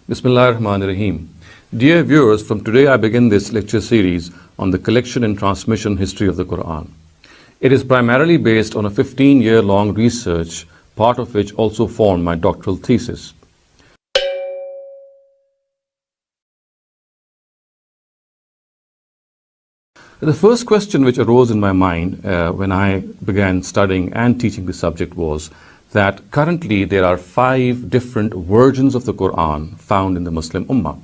Bismillahirrahmanirrahim. Dear viewers, from today I begin this lecture series on the collection and transmission history of the Quran. It is primarily based on a 15-year-long research, part of which also formed my doctoral thesis. The first question which arose in my mind when I began studying and teaching the subject was that currently there are 5 different versions of the Quran found in the Muslim Ummah.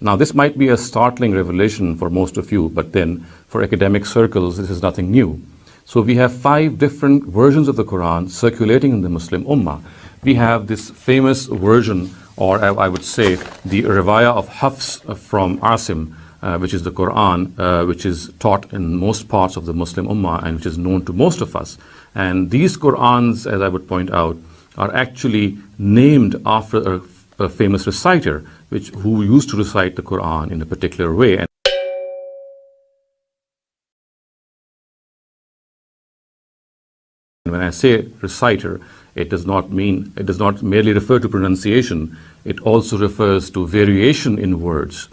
Now this might be a startling revelation for most of you, but then for academic circles this is nothing new. So we have 5 different versions of the Quran circulating in the Muslim Ummah. We have this famous version, or I would say the Riwayah of Hafs from Asim, which is the Quran, which is taught in most parts of the Muslim Ummah and which is known to most of us. And these Qurans, as I would point out, are actually named after a famous reciter who used to recite the Quran in a particular way. And when I say reciter, it does not merely refer to pronunciation, it also refers to variation in words.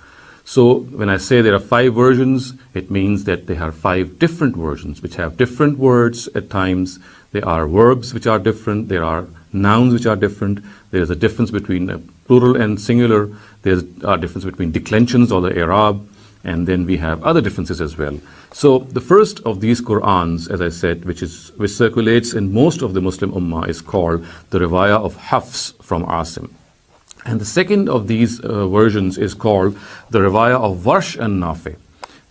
So when I say there are 5 versions, it means that there are 5 different versions which have different words at times. There are verbs which are different, there are nouns which are different, there is a difference between plural and singular, there is a difference between declensions or the i'rab, and then we have other differences as well. So the first of these Qurans, as I said, which circulates in most of the Muslim Ummah, is called the Riwayah of Hafs from Asim. And the second of these versions is called the Riwayah of Warsh and Nafi.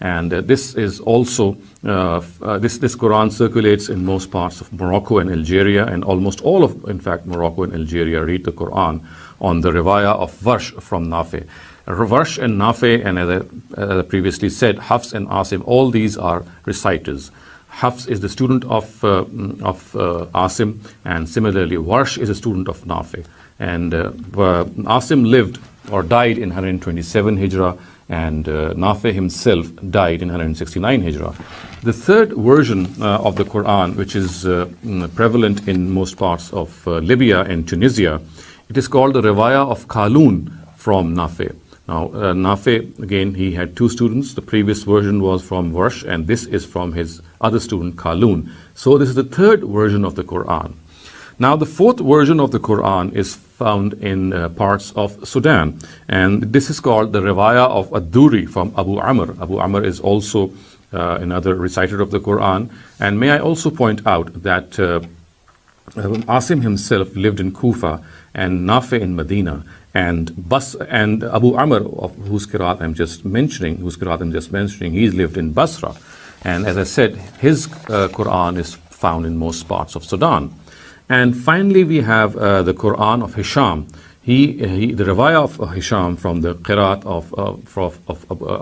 And this is also, this Quran circulates in most parts of Morocco and Algeria, and almost all of, in fact, Morocco and Algeria read the Quran on the Riwayah of Warsh from Nafi. Warsh and Nafi, and as I previously said, Hafs and Asim, all these are reciters. Hafs is the student of Asim, and similarly Warsh is a student of Nafi. And Asim lived or died in 127 Hijrah, and Nafi himself died in 169 Hijrah. The third version of the Quran, which is prevalent in most parts of Libya and Tunisia, it is called the Riwayah of Qalun from Nafi. Now, Nafi, again, he had 2 students. The previous version was from Warsh, and this is from his other student, Qalun. So this is the third version of the Quran. Now, the fourth version of the Quran is found in parts of Sudan, and this is called the Riwayah of Ad-Duri from Abu Amr. Abu Amr is also another reciter of the Quran. And may I also point out that Asim himself lived in Kufa and Nafi in Medina, and Abu Amr, of whose qiraat I'm just mentioning, he lived in Basra. And as I said, his Quran is found in most parts of Sudan. And finally, we have the Quran of Hisham. The Riwayah of Hisham from the qiraat of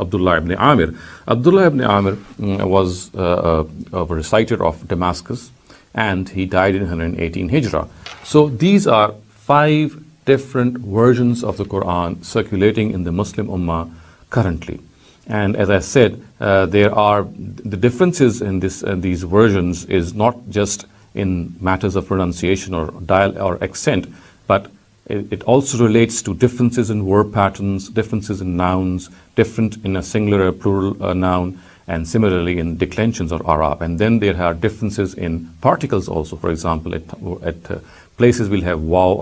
Abdullah ibn Amir. Abdullah ibn Amir was a reciter of Damascus, and he died in 118 Hijrah. So these are 5 different versions of the Quran circulating in the Muslim Ummah currently. And as I said, the differences in these versions is not just in matters of pronunciation or or accent, but it also relates to differences in verb patterns, differences in nouns, different in a singular or plural noun, and similarly in declensions or i'rab. And then there are differences in particles also. For example, at places we'll have waw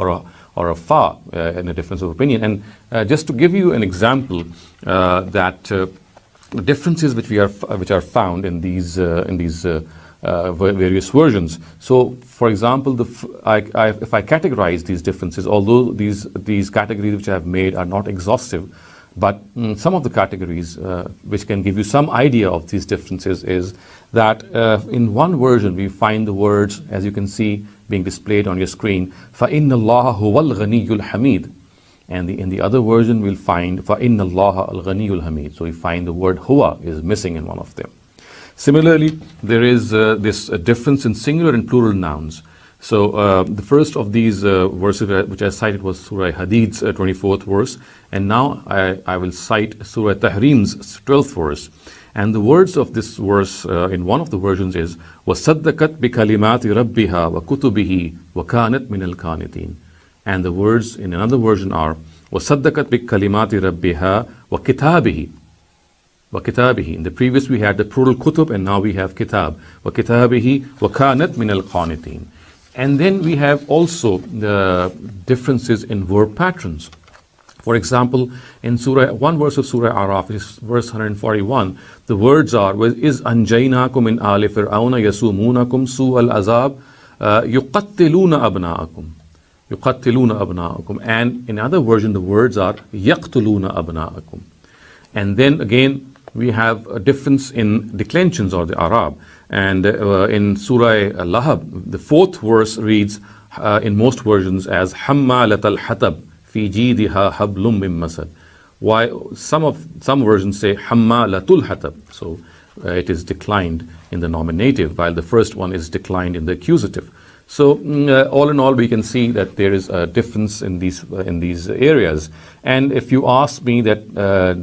or a fa in a difference of opinion. And just to give you an example, that the differences which are found in these various versions. So, for example, if I categorize these differences, although these categories which I have made are not exhaustive, but some of the categories which can give you some idea of these differences is that in one version we find the words, as you can see being displayed on your screen, فَإِنَّ اللَّهَ هُوَ الْغَنِيُّ الْحَمِيدُ, and in the other version we'll find فَإِنَّ اللَّهَ الْغَنِيُّ الْحَمِيدُ. So we find the word huwa is missing in one of them. Similarly, there is this difference in singular and plural nouns. So the first of these verses which I cited was Surah Hadid's 24th verse, and now I will cite Surah Tahrim's 12th verse. And the words of this verse in one of the versions is وَصَدَّقَتْ بِكَلِمَاتِ رَبِّهَا وَكُتُبِهِ وَكَانَتْ مِنَ الْقَانِتِينَ. And the words in another version are وَصَدَّقَتْ بِكَلِمَاتِ رَبِّهَا وَكِتَابِهِ. وَكِتَابِهِ. In the previous we had the plural kutub, and now we have kitab. وَكِتَابِهِ وَكَانَتْ مِنَ الْقَانِتِينَ. And then we have also the differences in verb patterns. For example, in one verse of Surah Araf, verse 141, the words are, وَإِذْ أَنْجَيْنَاكُمْ مِنْ آلِ فِرْعَوْنَ يَسُومُونَكُمْ سُوءَ الْعَذَابِ يُقَتِّلُونَ أَبْنَاءَكُمْ. And in other version, the words are يَقْتُلُونَ أَبْنَاءَكُمْ. And then again, we have a difference in declensions or the Arab. And in Surah Lahab, the fourth verse reads in most versions as حَمَّالَةَ الْحَطَبِ فِي جِيدِهَا حَبْلٌ مِّن مَّسَدٍ. While some versions say حَمَّالَةُ الْحَطَبِ. So it is declined in the nominative, while the first one is declined in the accusative. So all in all, we can see that there is a difference in these areas. And if you ask me that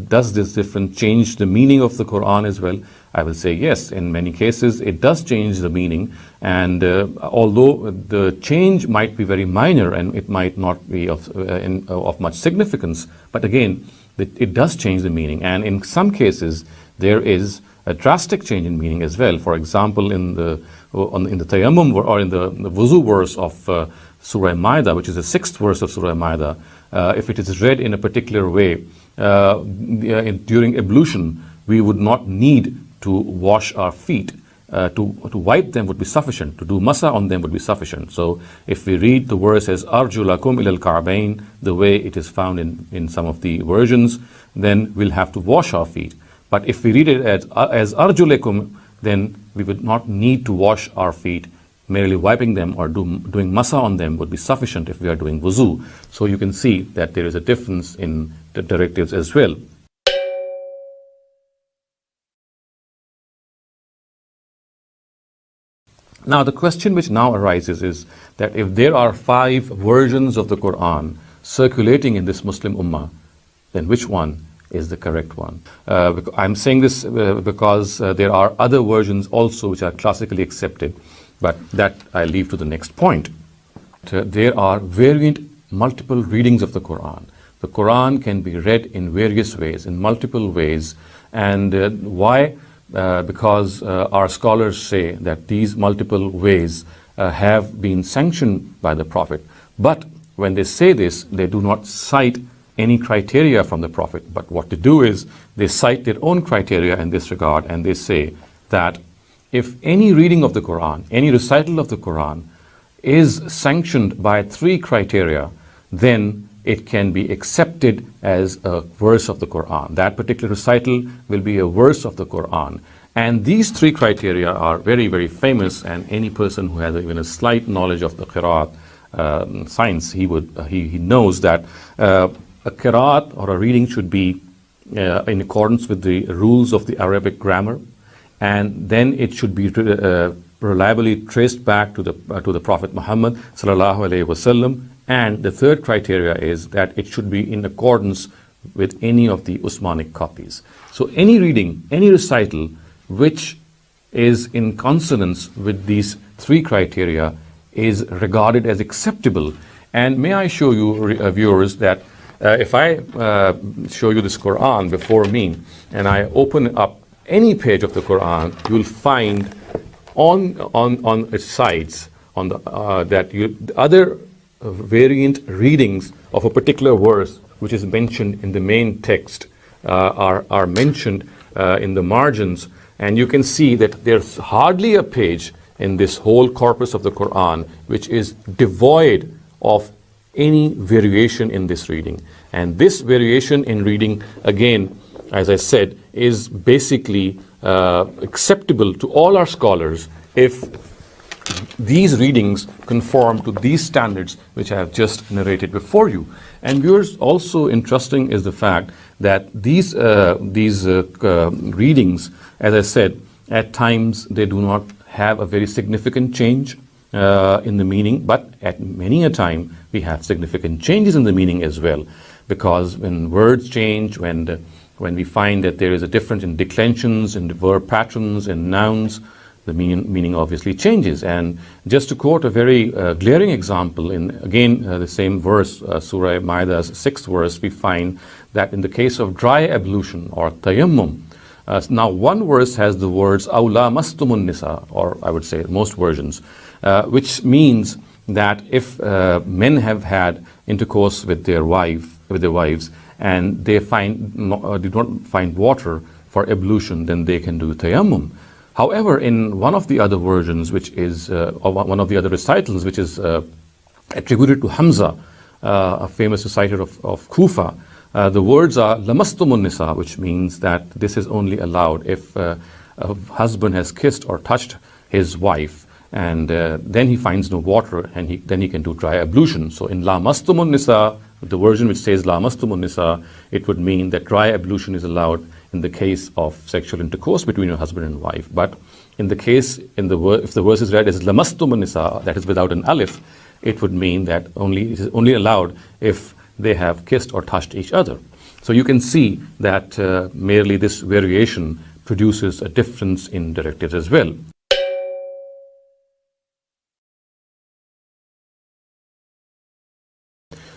does this difference change the meaning of the Quran as well, I will say yes. In many cases, it does change the meaning. And although the change might be very minor and it might not be of much significance, but again, it does change the meaning. And in some cases, there is a drastic change in meaning as well. For example, in the tayammum or in the wuzu verse of Surah Maida, which is the sixth verse of Surah Maida, if it is read in a particular way during ablution, we would not need to wash our feet. To wipe them would be sufficient. To do masa on them would be sufficient. So if we read the verse as arjulakum ilal ka'bayn, the way it is found in some of the versions, then we'll have to wash our feet. But if we read it as arjulekum, then we would not need to wash our feet. Merely wiping them or doing masa on them would be sufficient if we are doing wuzu. So you can see that there is a difference in the directives as well. Now the question which now arises is that if there are 5 versions of the Quran circulating in this Muslim Ummah, then which one is the correct one? I'm saying this because there are other versions also which are classically accepted, but that I leave to the next point. There are variant multiple readings of the Quran. The Quran can be read in various ways, in multiple ways. And why? Because our scholars say that these multiple ways have been sanctioned by the Prophet. But when they say this, they do not cite any criteria from the Prophet. But what they do is they cite their own criteria in this regard, and they say that if any reading of the Quran, any recital of the Quran is sanctioned by 3 criteria, then it can be accepted as a verse of the Quran. That particular recital will be a verse of the Quran. And these 3 criteria are very, very famous, and any person who has even a slight knowledge of the Qiraat science, he knows that a Qiraat or a reading should be in accordance with the rules of the Arabic grammar, and then it should be reliably traced back to the Prophet Muhammad sallallahu alaihi wasallam. And the third criteria is that it should be in accordance with any of the Usmanic copies. So any reading, any recital which is in consonance with these 3 criteria is regarded as acceptable. And may I show you, viewers, that if I show you this Quran before me and I open up any page of the Quran, you will find on its sides that other variant readings of a particular verse which is mentioned in the main text are mentioned in the margins, and you can see that there's hardly a page in this whole corpus of the Quran which is devoid of any variation in this reading. And this variation in reading, again, as I said, is basically acceptable to all our scholars if these readings conform to these standards which I have just narrated before you. And viewers, also interesting is the fact that these readings, as I said, at times they do not have a very significant change in the meaning, but at many a time we have significant changes in the meaning as well. Because when words change, when we find that there is a difference in declensions, in verb patterns, in nouns, the meaning obviously changes. And just to quote a very glaring example, in again the same verse, Surah Maida's 6th verse, we find that in the case of dry ablution or tayammum, now one verse has the words "Aw lamastumun nisa," or I would say most versions, which means that if men have had intercourse with their wives, and they do not find water for ablution, then they can do tayammum. However, in one of the other versions, which is or one of the other recitals, which is attributed to Hamza, a famous reciter of Kufa, the words are lamastumun nisa, which means that this is only allowed if a husband has kissed or touched his wife, and then he finds no water, and then he can do dry ablution. So in lamastumun nisa, the version which says lamastumun nisa, it would mean that dry ablution is allowed in the case of sexual intercourse between a husband and wife. But in the case, if the verse is read as lamastumun nisa, that is without an alif, it would mean that it is only allowed if they have kissed or touched each other. So you can see that merely this variation produces a difference in directives as well.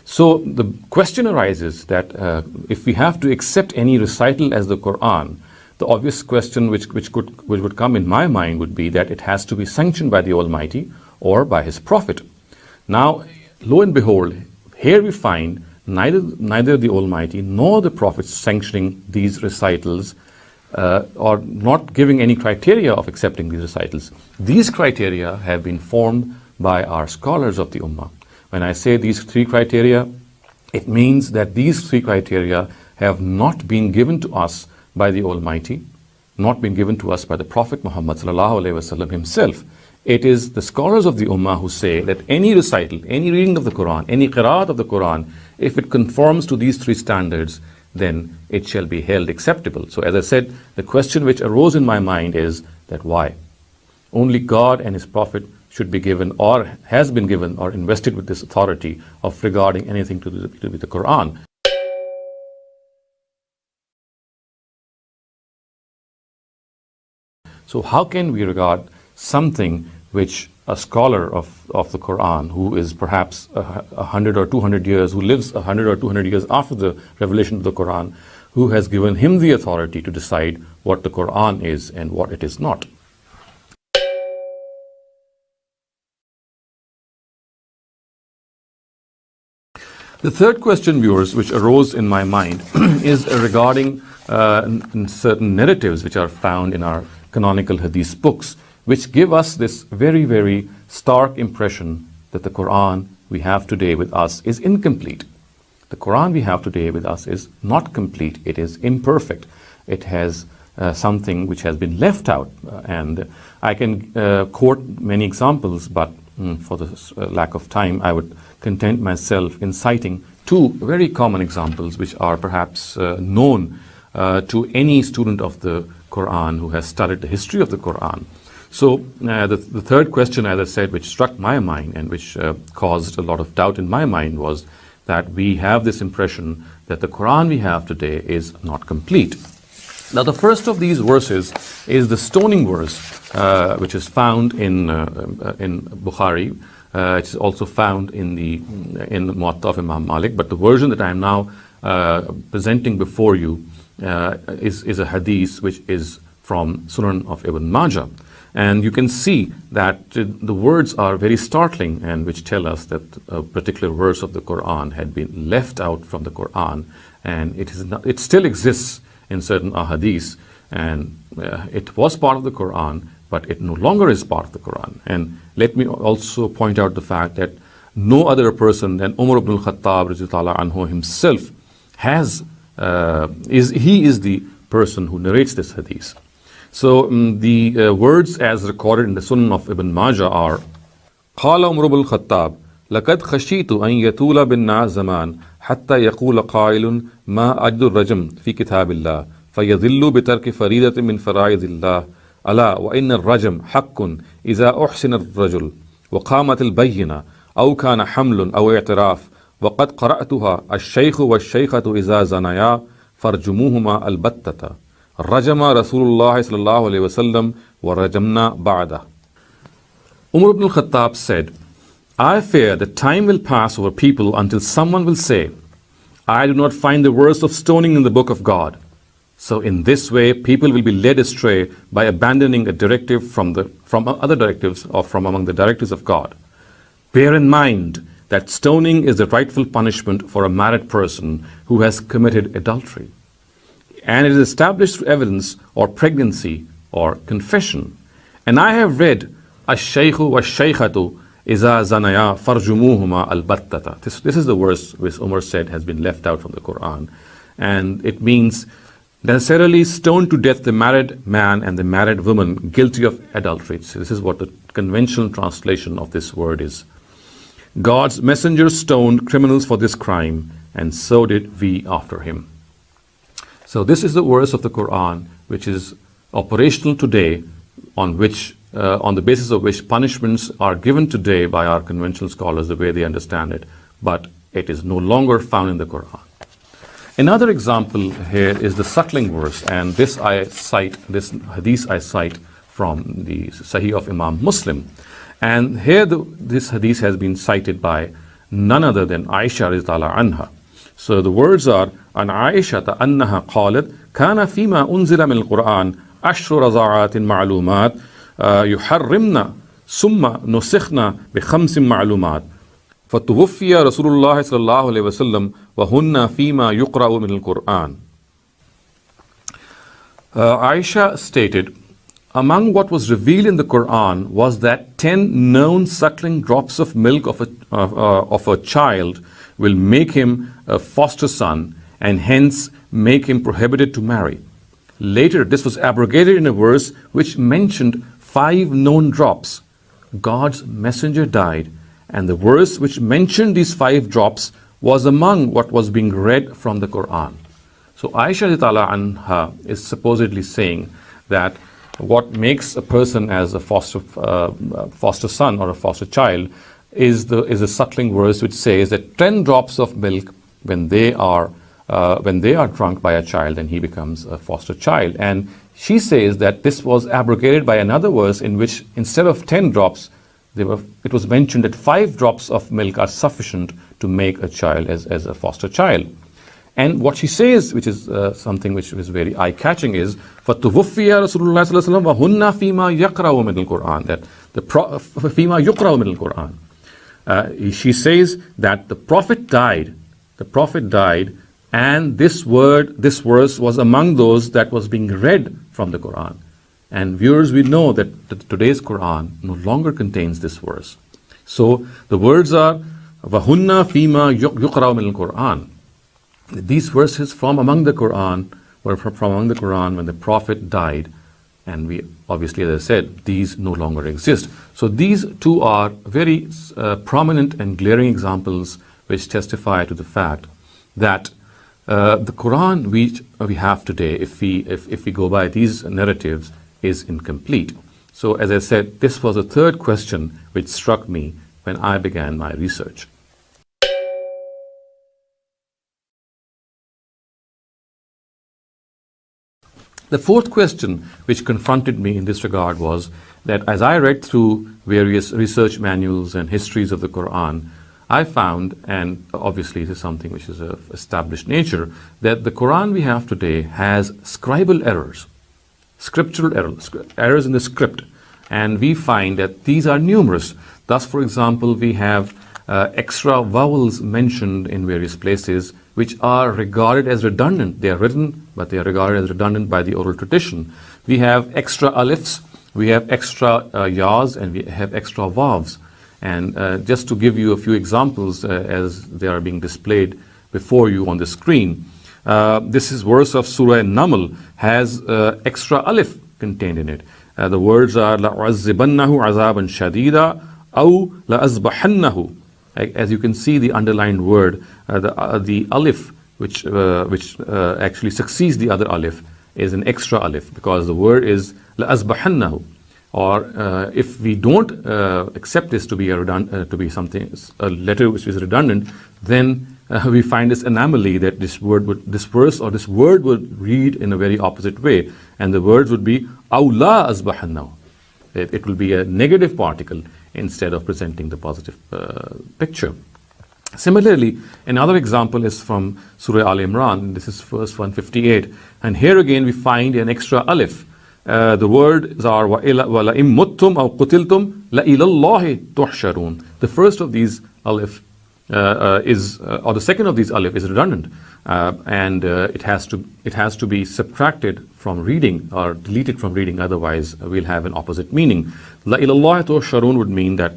So the question arises that if we have to accept any recital as the Quran, the obvious question which would come in my mind would be that it has to be sanctioned by the Almighty or by His Prophet. Now, lo and behold, here we find neither the Almighty nor the Prophet sanctioning these recitals or not giving any criteria of accepting these recitals. These criteria have been formed by our scholars of the Ummah. When I say these 3 criteria, it means that these 3 criteria have not been given to us by the Almighty, not been given to us by the Prophet Muhammad ﷺ himself. It is the scholars of the Ummah who say that any recital, any reading of the Quran, any qiraat of the Quran, if it conforms to these 3 standards, then it shall be held acceptable. So as I said, the question which arose in my mind is that why? Only God and His Prophet should be given or has been given or invested with this authority of regarding anything to do with the Quran. So how can we regard something which a scholar of the Quran, who is perhaps 100 or 200 years, who lives 100 or 200 years after the revelation of the Quran, who has given him the authority to decide what the Quran is and what it is not? The third question, viewers, which arose in my mind is regarding certain narratives which are found in our canonical hadith books, which give us this very, very stark impression that the Quran we have today with us is incomplete. The Quran we have today with us is not complete. It is imperfect. It has something which has been left out. And I can quote many examples, but for the lack of time, I would content myself in citing 2 very common examples which are perhaps known to any student of the Quran who has studied the history of the Quran. So the third question, as I said, which struck my mind and which caused a lot of doubt in my mind was that we have this impression that the Quran we have today is not complete. Now, the first of these verses is the stoning verse, which is found in Bukhari. It is also found in the Muwatta of Imam Malik. But the version that I am now presenting before you is a hadith which is from Sunan of Ibn Majah. And you can see that the words are very startling, and which tell us that a particular verse of the Quran had been left out from the Quran, and it still exists in certain ahadith, and it was part of the Quran, but it no longer is part of the Quran. And let me also point out the fact that no other person than Umar ibn al-Khattab radhiyallahu anhu himself is the person who narrates this hadith. So the words as recorded in the Sunan of Ibn Majah are: قال عمر بن الخطاب لقد خشيت أن يطول بنا زمان حتى يقول قائل ما أجد الرجم في كتاب الله فيضل بترك فريضة من فرائض الله ألا وإن الرجم حق إذا أحسن الرجل وقامت البينة أو كان حمل أو اعتراف وقد قرأتها الشيخ والشيخة إذا زنيا فارجموهما البتة رجم رسول الله صلى الله عليه وسلم وَرَجَمْنَا بَعْدَهُ. Umar ibn al-Khattab said, I fear that time will pass over people until someone will say, I do not find the verse of stoning in the book of God. So in this way, people will be led astray by abandoning a directive from other directives or from among the directives of God. Bear in mind that stoning is the rightful punishment for a married person who has committed adultery. And it is established through evidence or pregnancy or confession. And I have read, Ash-shaykhu wa-shaykhatu iza zanaya farjumuhuma al-battata. This is the verse which Umar said has been left out from the Quran. And it means necessarily stone to death the married man and the married woman guilty of adultery. So this is what the conventional translation of this word is. God's messenger stoned criminals for this crime, and so did we after him. So this is the verse of the Quran which is operational today, on the basis of which punishments are given today by our conventional scholars the way they understand it, but it is no longer found in the Quran. Another example here is the suckling verse, and this hadith I cite from the Sahih of Imam Muslim. And here this hadith has been cited by none other than Aisha radhiyallahu anha. So the words are, An Aisha annaha qalat, kana fima unzila min al-Quran, ashru raza'atin ma'lumat, yuharrimna, summa nusikhna bi khamsin ma'lumat. فَتُوَفِّيَ رَسُولُ اللَّهِ صَلَّى اللَّهُ عَلَيْهِ وَسَلَّمَ وَهُنَّ فِيمَا يُقْرَأُ مِنَ الْقُرْآنِ. Aisha stated, among what was revealed in the Quran was that 10 known suckling drops of milk of a child will make him a foster son and hence make him prohibited to marry. Later, this was abrogated in a verse which mentioned 5 known drops. God's messenger died, and the verse which mentioned these 5 drops was among what was being read from the Quran. So Aisha radhiyallahu anha is supposedly saying that what makes a person as a foster son or a foster child is a suckling verse which says that 10 drops of milk when they are drunk by a child, and he becomes a foster child. And she says that this was abrogated by another verse in which instead of 10 drops, it was mentioned that 5 drops of milk are sufficient to make a child as a foster child. And what she says, which is something which is very eye-catching, is فَتُوَفِّيَ رَسُولُ اللَّهِ صَلَّى اللَّهُ عَلَيْهِ وَسَلَّمَ وَهُنَّ فِيمَا يَقْرَأُ مِنَ الْقُرْآنِ, that فِيمَا يُقْرَأُ مِنَ الْقُرْآنِ. She says that the Prophet died, and this verse was among those that was being read from the Quran. And viewers, we know that today's Quran no longer contains this verse. So the words are وَهُنَّ فِيمَا يُقْرَأُ مِنَ الْقُرْآنِ. These verses from among the Quran were from among the Quran when the Prophet died, and we obviously, as I said, these no longer exist. So these two are very prominent and glaring examples which testify to the fact that the Quran which we have today, if we go by these narratives, is incomplete. So as I said, this was the third question which struck me when I began my research. The fourth question which confronted me in this regard was that as I read through various research manuals and histories of the Quran, I found, and obviously this is something which is of established nature, that the Quran we have today has scribal errors, scriptural errors in the script, and we find that these are numerous. Thus, for example, we have extra vowels mentioned in various places which are regarded as redundant. They are written, but they are regarded as redundant by the oral tradition. We have extra alifs, we have extra yas, and we have extra vavs. And just to give you a few examples as they are being displayed before you on the screen, this is verse of Surah Naml has extra alif contained in it. The words are لَأُعَذِّبَنَّهُ عَذَابًا شَدِيدًا أَوْ لَأَذْبَحَنَّهُ. As you can see, the underlined word, the alif which actually succeeds the other alif is an extra alif, because the word is لَأَذْبَحَنَّهُ. Or if we don't accept this to be a letter which is redundant, then we find this anomaly that this verse or this word would read in a very opposite way, and the words would be awla asbahanna. It will be a negative particle instead of presenting the positive picture. Similarly, another example is from Surah Al Imran. This is verse 158, and here again we find an extra alif. The words are وَلَئِن مُتُّمْ أَوْ قُتِلْتُمْ لَإِلَى اللَّهِ تُحْشَرُونَ. The first of these alif or the second of these alif is redundant, and it has to be subtracted from reading or deleted from reading, otherwise we'll have an opposite meaning. لَإِلَى اللَّهِ تُحْشَرُونَ would mean that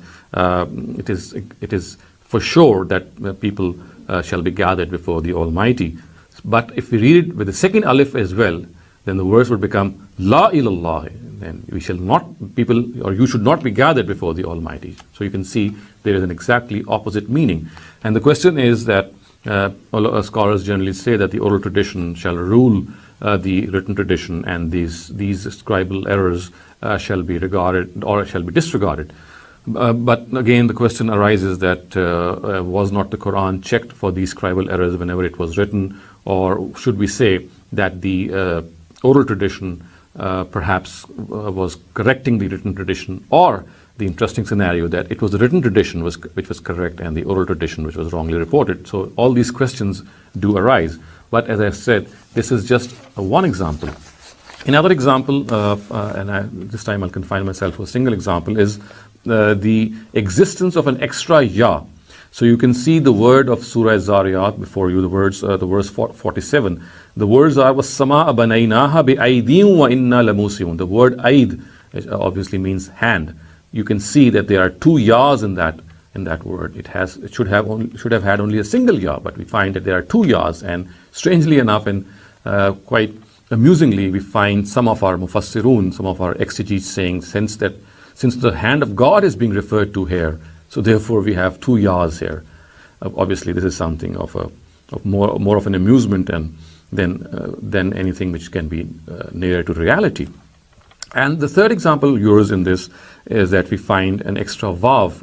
it is for sure that people shall be gathered before the Almighty. But if we read it with the second alif as well, then the verse would become La ilallah. Then we shall not, people, or you should not be gathered before the Almighty. So you can see there is an exactly opposite meaning. And the question is that scholars generally say that the oral tradition shall rule the written tradition, and these scribal errors shall be regarded or shall be disregarded. But again, the question arises that was not the Quran checked for these scribal errors whenever it was written, or should we say that the oral tradition perhaps was correcting the written tradition, or the interesting scenario that it was the written tradition which was correct and the oral tradition which was wrongly reported. So all these questions do arise. But as I said, this is just one example. Another example, this time I'll confine myself to a single example, is the existence of an extra ya. So you can see the word of Surah Zariyat before you, the verse 47. The words are وَالسَّمَاءَ بَنَيْنَاهَا بِأَيْدِيٍ وَإِنَّا لَمُوسِعُونَ. The word aid obviously means hand. You can see that there are two yas in that word. It should have had only a single ya, but we find that there are two yas, and strangely enough and quite amusingly, we find some of our mufassirun, some of our exegetes saying since the hand of God is being referred to here, so therefore we have two yas here. Obviously, this is something of more of an amusement than anything which can be nearer to reality. And the third example yours in this is that we find an extra vav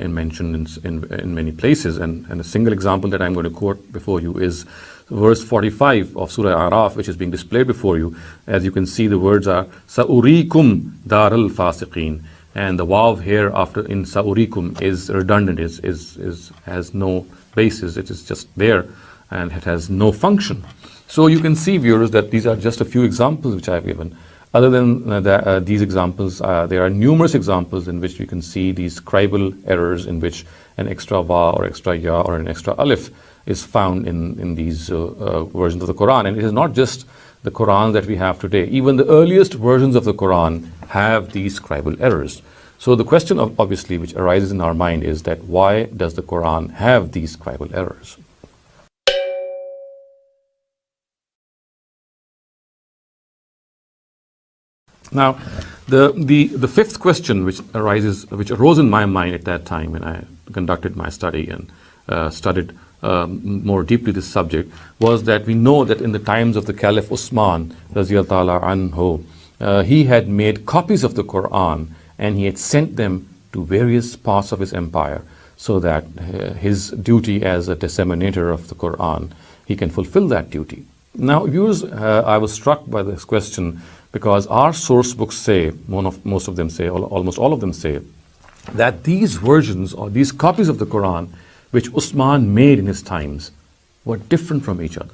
mentioned in many places, and a single example that I'm going to quote before you is verse 45 of Surah Araf, which is being displayed before you. As you can see, the words are Sa'urikum daral fasiqeen, and the vav here after in Sa'urikum is redundant, has no basis. It is just there and it has no function. So you can see, viewers, that these are just a few examples which I have given. Other than these examples, there are numerous examples in which you can see these scribal errors in which an extra va or extra ya or an extra alif is found in these versions of the Quran. And it is not just the Quran that we have today. Even the earliest versions of the Quran have these scribal errors. So the question obviously which arises in our mind is that why does the Quran have these scribal errors? Now, the fifth question which arose in my mind at that time when I conducted my study and studied more deeply this subject, was that we know that in the times of the Caliph Usman Raziyallahu anhu, he had made copies of the Quran and he had sent them to various parts of his empire so that his duty as a disseminator of the Quran, he can fulfill that duty. Now, viewers, I was struck by this question because our source books say, most of them say, almost all of them say, that these versions or these copies of the Quran which Usman made in his times were different from each other.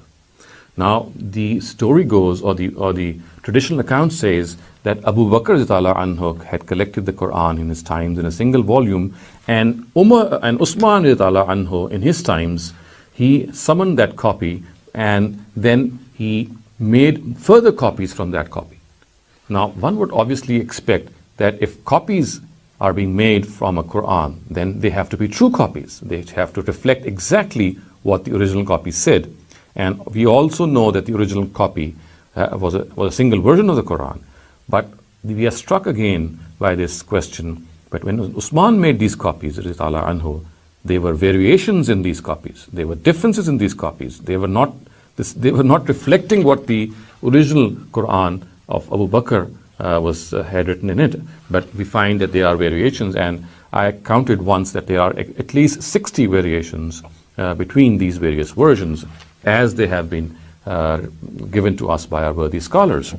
Now, the story goes, or the traditional account says, that Abu Bakr anhu had collected the Quran in his times in a single volume, and Usman anhu in his times, he summoned that copy and then he made further copies from that copy. Now, one would obviously expect that if copies are being made from a Quran, then they have to be true copies. They have to reflect exactly what the original copy said. And we also know that the original copy was a single version of the Quran. But we are struck again by this question. But when Usman made these copies, anhu, there were variations in these copies. There were differences in these copies. They were not reflecting what the original Quran of Abu Bakr had written in it. But we find that there are variations, and I counted once that there are at least 60 variations between these various versions as they have been given to us by our worthy scholars.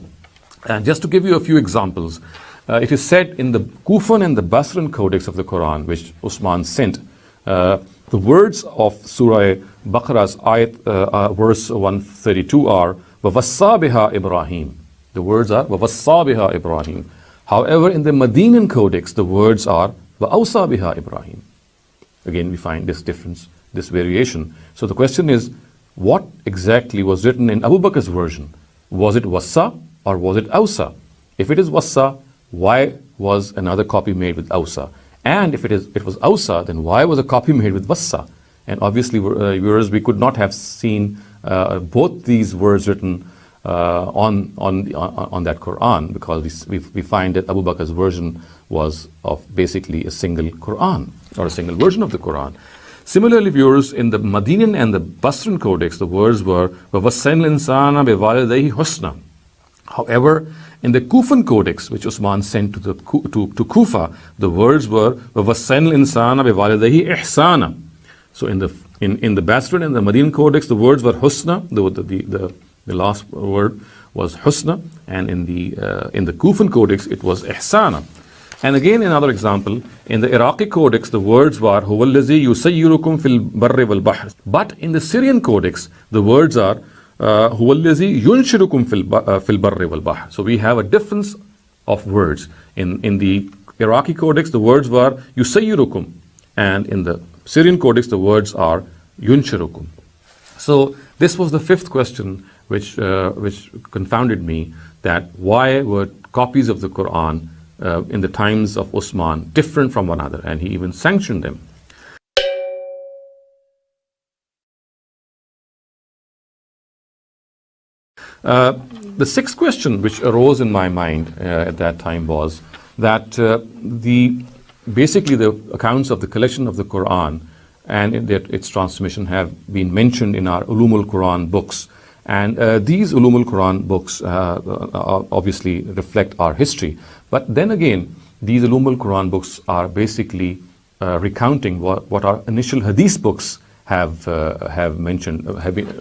And just to give you a few examples, it is said in the Kufan and the Basran codex of the Quran, which Usman sent, the words of Surah Baqarah's ayat, verse 132 are وَوَصَّى بِهَا Ibrahim. The words are وَوَصَّى بِهَا Ibrahim. However, in the Medinan codex, the words are وَأَوْصَى بِهَا Ibrahim. Again, we find this difference, this variation. So the question is, what exactly was written in Abu Bakr's version? Was it Wassa or was it Awsa? If it is Wassa, why was another copy made with Awsa? And if it was Awsa, then why was a copy made with Wassa? And obviously, viewers, we could not have seen both these words written on that Quran, because we find that Abu Bakr's version was of basically a single Quran, or a single version of the Quran. Similarly, viewers, in the Medinan and the Basran codex, the words were وَوَصَّيْنَا الْإِنسَانَ بِوَالِدَيْهِ حُسْنًا. However, in the Kufan codex, which Usman sent to Kufa, the words were وَوَصَّيْنَا الْإِنسَانَ بِوَالِدَيْهِ إِحْسَانًا. So in the Basran and the Medinan codex, the words were Husna. The last word was Husna, and in the Kufan codex, it was Ihsana. And again, another example, in the Iraqi codex, the words were هُوَ الَّذِي يُسَيِّرُكُمْ فِي الْبَرِّ وَالْبَحْرِ. But in the Syrian codex, the words are هُوَ الَّذِي يُنْشِرُكُمْ فِي الْبَرِّ وَالْبَحْرِ. So we have a difference of words. In the Iraqi codex, the words were يُسَيِّرُكُمْ, and in the Syrian codex, the words are يُنْشِرُكُمْ. So this was the fifth question which confounded me, that why were copies of the Quran in the times of Usman different from one another, and he even sanctioned them. The sixth question which arose in my mind at that time was that basically the accounts of the collection of the Quran and its transmission have been mentioned in our Ulumul Quran books. And these Ulumul Quran books obviously reflect our history. But then again, these Ulumul Quran books are basically recounting what our initial Hadith books have mentioned,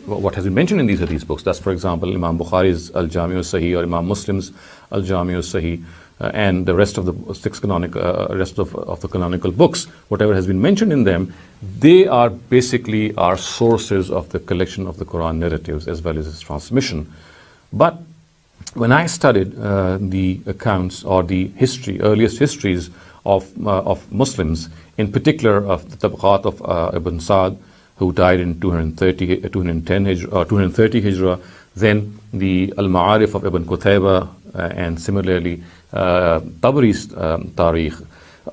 what has been mentioned in these Hadith books. That's, for example, Imam Bukhari's Al-Jami' al-Sahih, or Imam Muslim's Al-Jami' al-Sahih, and the rest of the the canonical books. Whatever has been mentioned in them, they are basically our sources of the collection of the Quran narratives as well as its transmission. But when I studied the accounts or the earliest histories of Muslims, in particular of the Tabaqat of Ibn Sa'd, who died in 230 Hijrah, then the Al-Ma'arif of Ibn Qutayba, and similarly Tabari's Tarikh,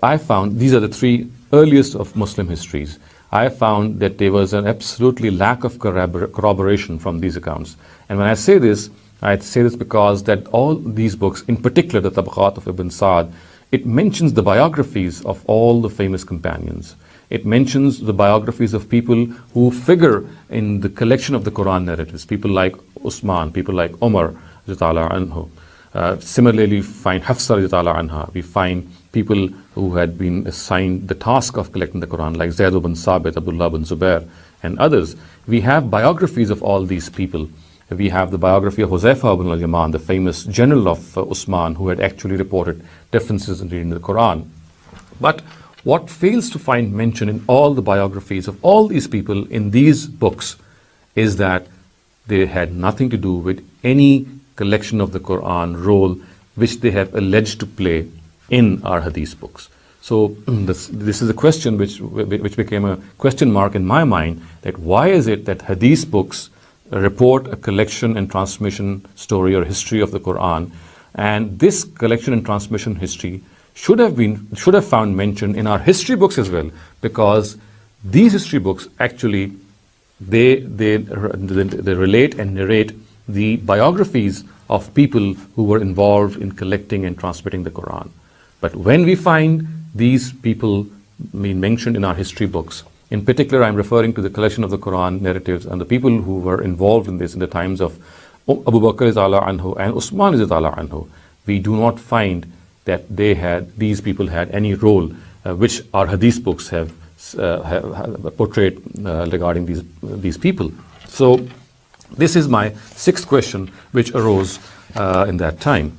I found these are the three earliest of Muslim histories. I found that there was an absolutely lack of corroboration from these accounts. And when I say this because that all these books, in particular the Tabaqat of Ibn Sa'd, it mentions the biographies of all the famous companions. It mentions the biographies of people who figure in the collection of the Quran narratives, people like Usman, people like Umar anhu. Similarly, we find Hafsa anha. We find people who had been assigned the task of collecting the Quran, like Zayd ibn Sabit, Abdullah ibn Zubair, and others. We have biographies of all these people. We have the biography of Huzaifa ibn al-Yaman, the famous general of Usman, who had actually reported differences in reading the Quran. But what fails to find mention in all the biographies of all these people in these books is that they had nothing to do with any collection of the Quran role which they have alleged to play in our Hadith books. So this is a question which became a question mark in my mind, that why is it that Hadith books report a collection and transmission story or history of the Quran, and this collection and transmission history should have found mention in our history books as well, because these history books actually they relate and narrate the biographies of people who were involved in collecting and transmitting the Quran. But when we find these people being mentioned in our history books, in particular I'm referring to the collection of the Quran narratives and the people who were involved in this in the times of Abu Bakr anhu and Usman anhu, we do not find that these people had any role which our Hadith books have portrayed regarding these people. So this is my sixth question which arose in that time.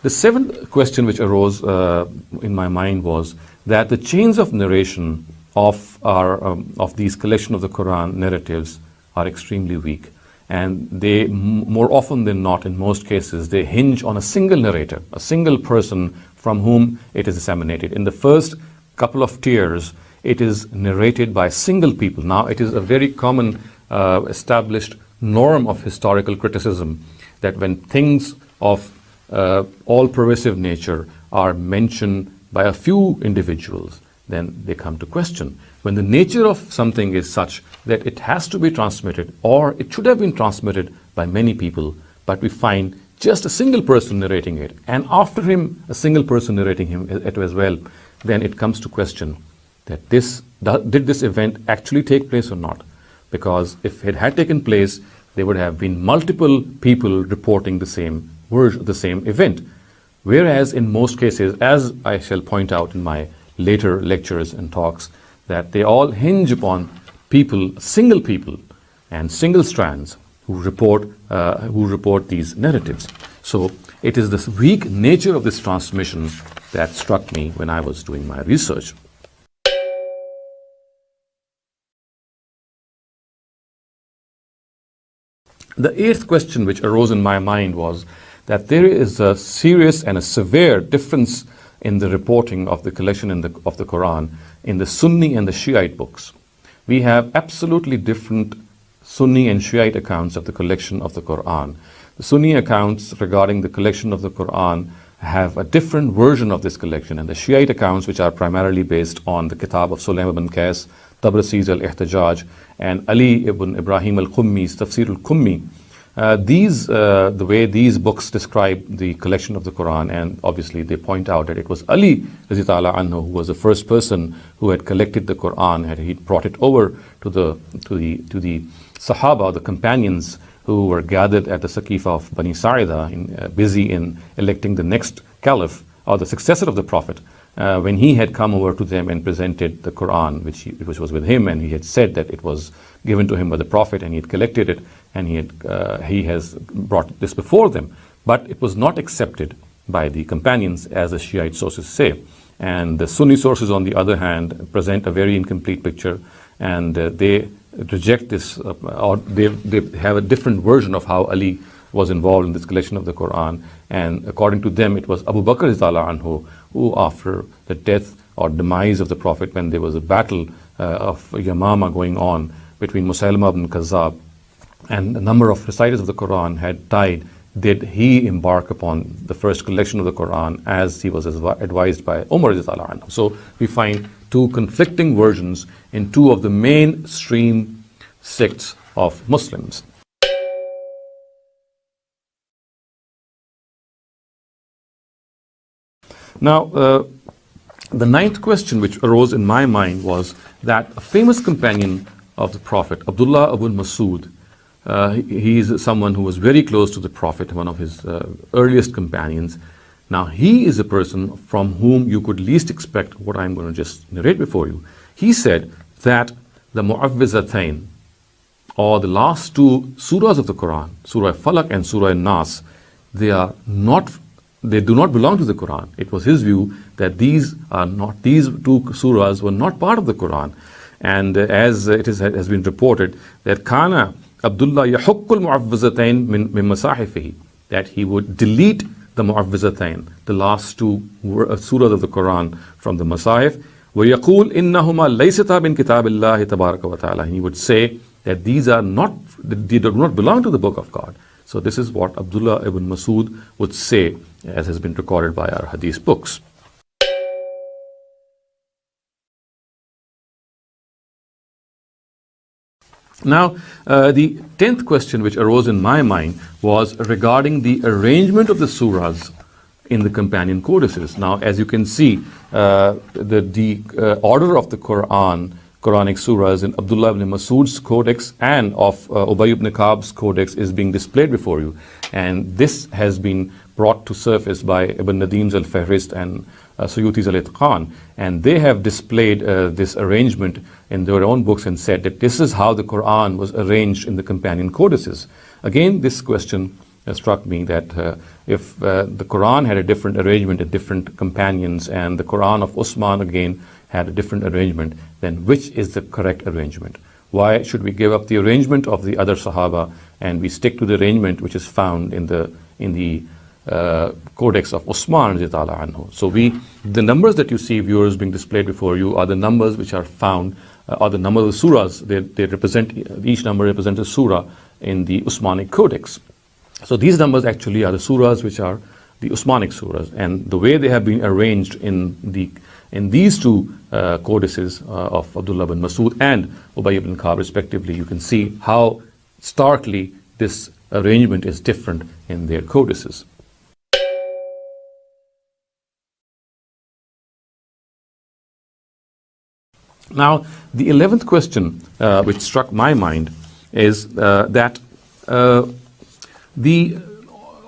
The seventh question which arose in my mind was that the chains of narration of these collection of the Quran narratives are extremely weak, and they, more often than not, in most cases, they hinge on a single narrator, a single person from whom it is disseminated. In the first couple of tiers, it is narrated by single people. Now, it is a very common established norm of historical criticism that when things of all-pervasive nature are mentioned by a few individuals, then they come to question. When the nature of something is such that it has to be transmitted, or it should have been transmitted by many people, but we find just a single person narrating it, and after him a single person narrating it as well, then it comes to question that did this event actually take place or not? Because if it had taken place, there would have been multiple people reporting the same event. Whereas in most cases, as I shall point out in my later lectures and talks, that they all hinge upon single people and single strands who report these narratives. So it is this weak nature of this transmission that struck me when I was doing my research. The eighth question which arose in my mind was that there is a serious and a severe difference in the reporting of the collection of the Quran in the Sunni and the Shiite books. We have absolutely different Sunni and Shiite accounts of the collection of the Quran. The Sunni accounts regarding the collection of the Quran have a different version of this collection, and the Shiite accounts, which are primarily based on the Kitab of Sulaym ibn Qais, Tabrasi's al-Ihtijaj, and Ali ibn Ibrahim al-Qummi's Tafsir al-Qummi, the way these books describe the collection of the Quran, and obviously they point out that it was Ali radhiyallahu anhu who was the first person who had collected the Quran, had he brought it over to the Sahaba, the companions who were gathered at the Saqifa of Bani Sa'ida, busy in electing the next caliph or the successor of the Prophet. When he had come over to them and presented the Quran, which was with him, and he had said that it was given to him by the Prophet, and he had collected it, and he has brought this before them. But it was not accepted by the companions, as the Shiite sources say. And the Sunni sources, on the other hand, present a very incomplete picture, and they reject this, or they have a different version of how Ali was involved in this collection of the Quran. And according to them, it was Abu Bakr radhiyallahu anhu who, after the death or demise of the Prophet, when there was a battle of Yamama going on between Musaylama ibn Kazzab, and a number of reciters of the Quran had died, did he embark upon the first collection of the Quran, as he was advised by Umar radhiyallahu anhu. So we find two conflicting versions in two of the mainstream sects of Muslims. Now, the ninth question which arose in my mind was that a famous companion of the Prophet, Abdullah ibn Masud, he is someone who was very close to the Prophet, one of his earliest companions. Now, he is a person from whom you could least expect what I'm going to just narrate before you. He said that the Mu'awwizatayn, or the last two surahs of the Quran, Surah Falaq and Surah Nas, they do not belong to the Quran. It was his view that these two surahs were not part of the Quran. And as it has been reported, that Kana Abdullah yahukkul mu'awwizatayn min masahifihi, that he would delete the mu'awwizatayn, the last two surahs of the Quran, from the masahif. وَيَقُولْ إِنَّهُمَا لَيْسَتَا مِنْ كِتَابِ اللَّهِ تَبَارَكَ وَتَعَالَى. And he would say that they do not belong to the book of God. So this is what Abdullah ibn Masud would say, as has been recorded by our hadith books. Now, the 10th question which arose in my mind was regarding the arrangement of the surahs in the companion codices. Now, as you can see, the order of the Quranic surahs in Abdullah ibn Masud's codex and of Ubay ibn Ka'b's codex is being displayed before you. And this has been brought to surface by Ibn Nadim's Al-Fahrist and Suyuti's Al-Itqan, and they have displayed this arrangement in their own books and said that this is how the Quran was arranged in the companion codices. Again, this question struck me that if the Quran had a different arrangement in different companions, and the Quran of Usman again had a different arrangement, then which is the correct arrangement? Why should we give up the arrangement of the other Sahaba and we stick to the arrangement which is found in the Codex of Usman radiallahu anhu? So the numbers that you see, viewers, being displayed before you are the numbers which are found, are the numbers of the surahs. They represent, each number represents a surah in the Usmanic Codex. So these numbers actually are the surahs which are the Usmanic surahs, and the way they have been arranged in these two codices of Abdullah bin Masud and Ubay ibn Ka'b respectively, you can see how starkly this arrangement is different in their codices. Now, the 11th question which struck my mind is that the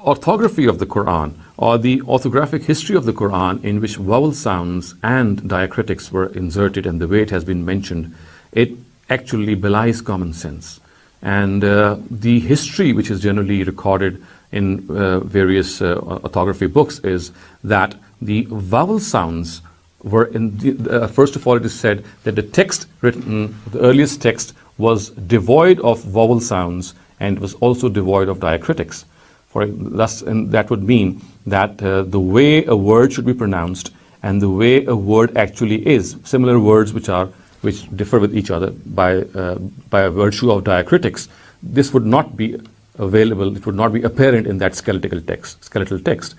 orthography of the Quran, or the orthographic history of the Quran, in which vowel sounds and diacritics were inserted, and the way it has been mentioned, it actually belies common sense. And the history which is generally recorded in various orthography books is that the vowel sounds were in first of all, it is said that the text written, the earliest text, was devoid of vowel sounds and was also devoid of diacritics. And that would mean that the way a word should be pronounced and the way a word actually is, similar words which differ with each other by virtue of diacritics, this would not be available, it would not be apparent in that skeletal text.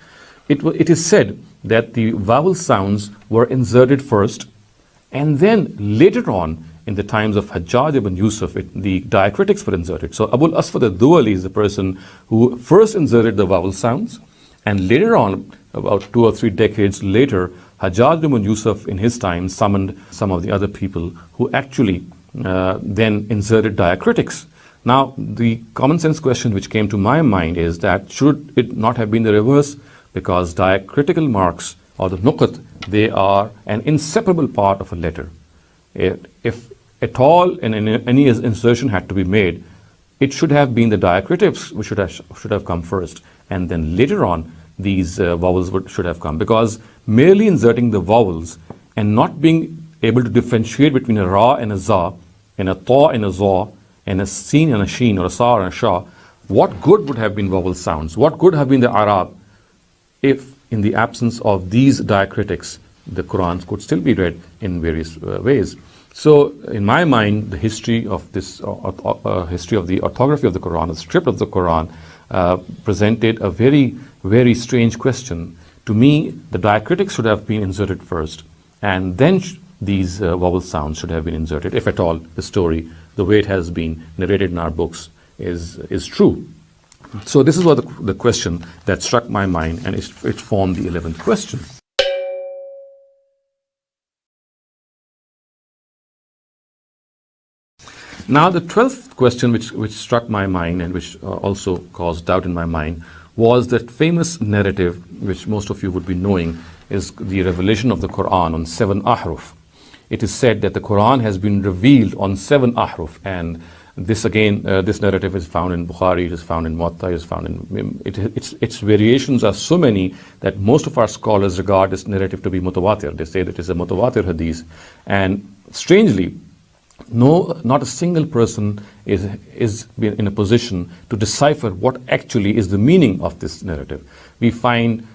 It is said that the vowel sounds were inserted first, and then later on, in the times of Hajjaj ibn Yusuf, the diacritics were inserted. So Abul Aswad al-Duwali is the person who first inserted the vowel sounds, and later on, about 2 or 3 decades later, Hajjaj ibn Yusuf in his time summoned some of the other people who actually then inserted diacritics. Now, the common sense question which came to my mind is that should it not have been the reverse? Because diacritical marks, or the nuqat, they are an inseparable part of a letter. If at all any insertion had to be made, it should have been the diacritics which should have come first, and then later on these vowels should have come. Because merely inserting the vowels and not being able to differentiate between a ra and a za, and a ta and a za, and a sin and a sheen, or a sa and a sha, what good would have been vowel sounds? What good have been the Arab if, in the absence of these diacritics, the Quran could still be read in various ways? So, in my mind, the history of this history of the orthography of the Quran, the script of the Quran, presented a very, very strange question. To me, the diacritics should have been inserted first, and then these vowel sounds should have been inserted, if at all the story, the way it has been narrated in our books, is true. So this is what the question that struck my mind, and it formed the 11th question. Now, the 12th question which struck my mind and which also caused doubt in my mind was that famous narrative which most of you would be knowing is the revelation of the Quran on 7 ahruf. It is said that the Quran has been revealed on 7 ahruf, and this again, this narrative is found in Bukhari, it is found in Muwatta, it is found in its variations are so many that most of our scholars regard this narrative to be mutawatir. They say that it is a mutawatir hadith, and strangely, not a single person is in a position to decipher what actually is the meaning of this narrative. We find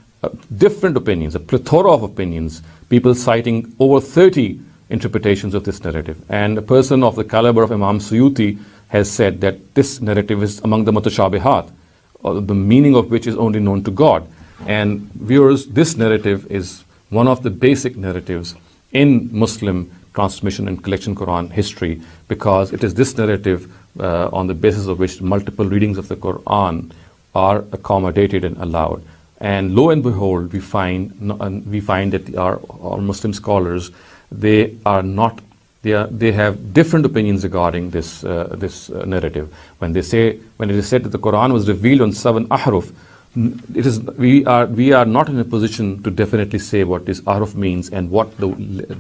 different opinions, a plethora of opinions, people citing over 30 interpretations of this narrative. And a person of the caliber of Imam Suyuti has said that this narrative is among the mutashabihat, or the meaning of which is only known to God. And viewers, this narrative is one of the basic narratives in Muslim transmission and collection Quran history, because it is this narrative on the basis of which multiple readings of the Quran are accommodated and allowed. And lo and behold, we find that our Muslim scholars, they have different opinions regarding this narrative. When it is said that the Quran was revealed on 7 ahruf, we are not in a position to definitely say what this ahruf means and what the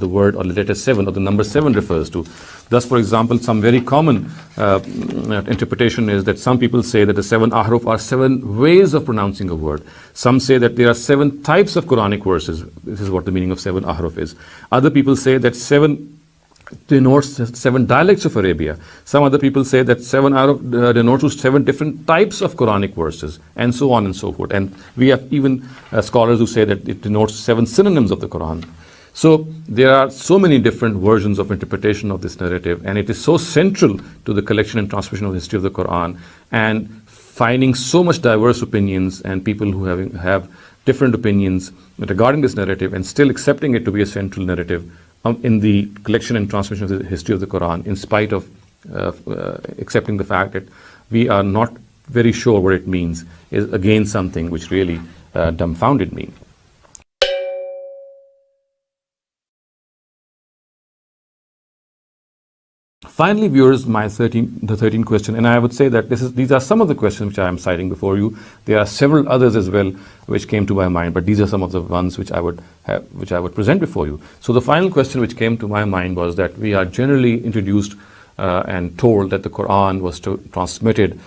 word or the letter 7 or the number 7 refers to. Thus, for example, some very common interpretation is that some people say that the 7 ahruf are 7 ways of pronouncing a word. Some say that there are 7 types of Quranic verses. This is what the meaning of 7 ahruf is. Other people say that 7 denotes 7 dialects of Arabia. Some other people say that 7 denotes 7 different types of Quranic verses, and so on and so forth. And we have even scholars who say that it denotes 7 synonyms of the Quran. So there are so many different versions of interpretation of this narrative, and it is so central to the collection and transmission of the history of the Quran, and finding so much diverse opinions and people who have different opinions regarding this narrative and still accepting it to be a central narrative in the collection and transmission of the history of the Quran, in spite of accepting the fact that we are not very sure what it means, is again something which really dumbfounded me. Finally, viewers, the 13th question, and I would say that these are some of the questions which I am citing before you. There are several others as well which came to my mind, but these are some of the ones which I would present before you. So the final question which came to my mind was that we are generally introduced and told that the Quran was transmitted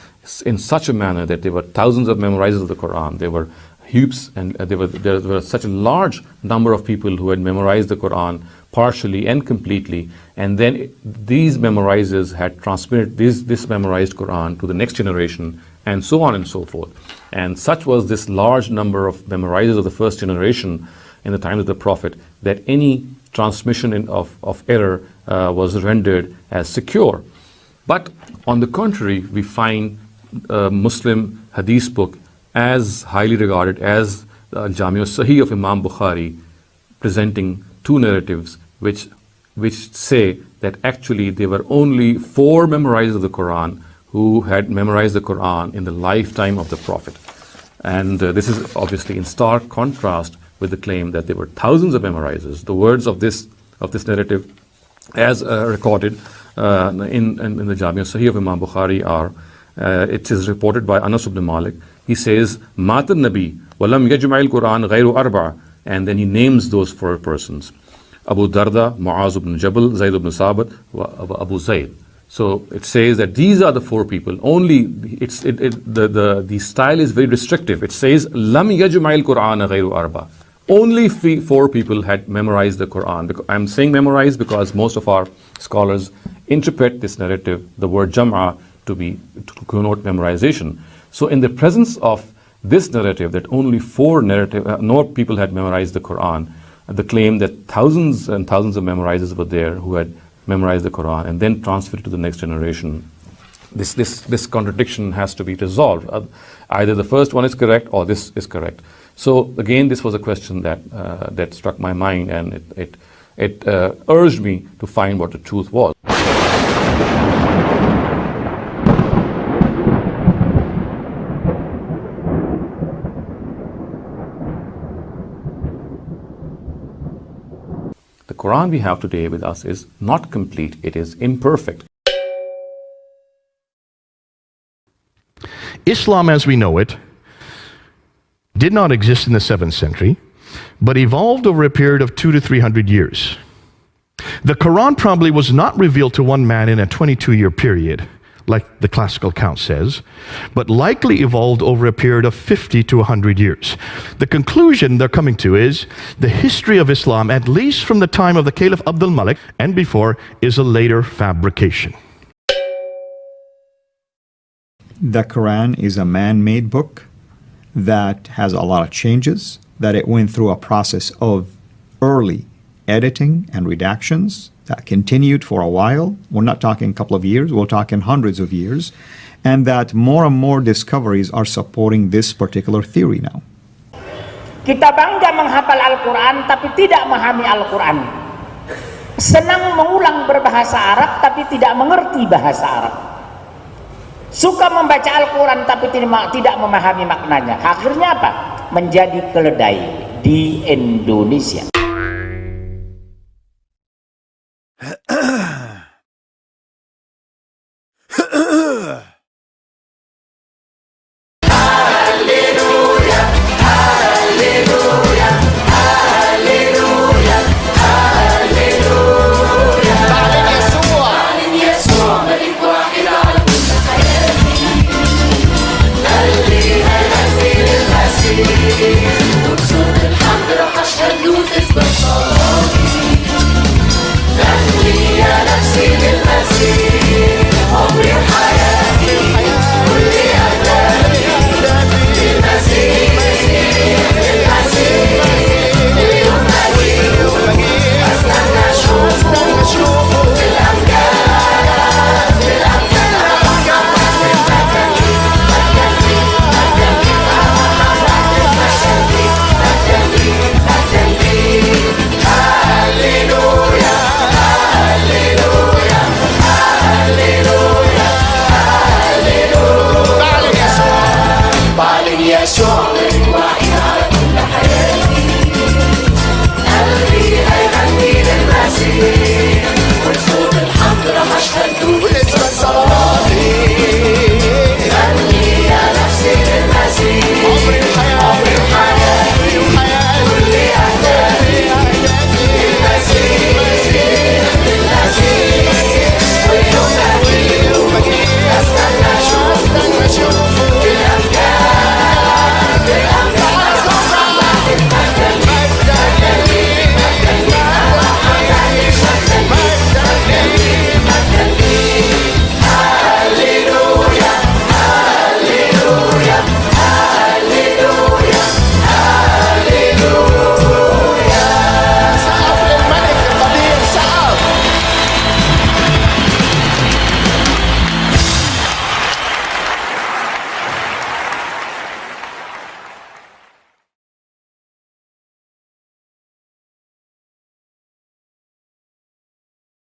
in such a manner that there were thousands of memorizers of the Quran. There were heaps, and there were such a large number of people who had memorized the Quran partially and completely, and then these memorizers had transmitted this memorized Quran to the next generation, and so on and so forth. And such was this large number of memorizers of the first generation in the time of the Prophet, that any transmission of error was rendered as secure. But on the contrary, we find a Muslim hadith book as highly regarded as the Jami' al-Sahih of Imam Bukhari, presenting 2 narratives which say that actually there were only 4 memorizers of the Quran who had memorized the Quran in the lifetime of the Prophet. And this is obviously in stark contrast with the claim that there were thousands of memorizers. The words of this narrative, as recorded in the Jami' al-Sahih of Imam Bukhari, are it is reported by Anas ibn Malik. He says, Matan Nabi, walam yajma'il Quran ghayru arba', and then he names those 4 persons: Abu Darda, Mu'az ibn Jabal, Zayd ibn Sabat, Abu Zayd. So it says that these are the 4 people. Only the style is very restrictive. It says, Lam yajma'il Quran ghayru arba'. Only 4 people had memorized the Quran. I'm saying memorized because most of our scholars interpret this narrative, the word jam'a, to connote memorization. So in the presence of this narrative that only 4 people had memorized the Quran, the claim that thousands and thousands of memorizers were there who had memorized the Quran and then transferred it to the next generation, this contradiction has to be resolved. Either the first one is correct or this is correct. So again, this was a question that struck my mind, and it urged me to find what the truth was. The Quran we have today with us is not complete, it is imperfect. Islam as we know it did not exist in the 7th century, but evolved over a period of 200 to 300 years. The Quran probably was not revealed to one man in a 22-year period, like the classical count says, but likely evolved over a period of 50 to 100 years. The conclusion they're coming to is the history of Islam, at least from the time of the Caliph Abdul Malik and before, is a later fabrication. The Quran is a man-made book that has a lot of changes, that it went through a process of early editing and redactions that continued for a while. We're not talking a couple of years, we're talking hundreds of years, and that more and more discoveries are supporting this particular theory now. Kita bangga menghafal Al-Quran tapi tidak memahami Al-Quran. Senang mengulang berbahasa Arab tapi tidak mengerti bahasa Arab. Suka membaca Al-Quran tapi tidak memahami maknanya. Akhirnya apa? Menjadi keledai di Indonesia.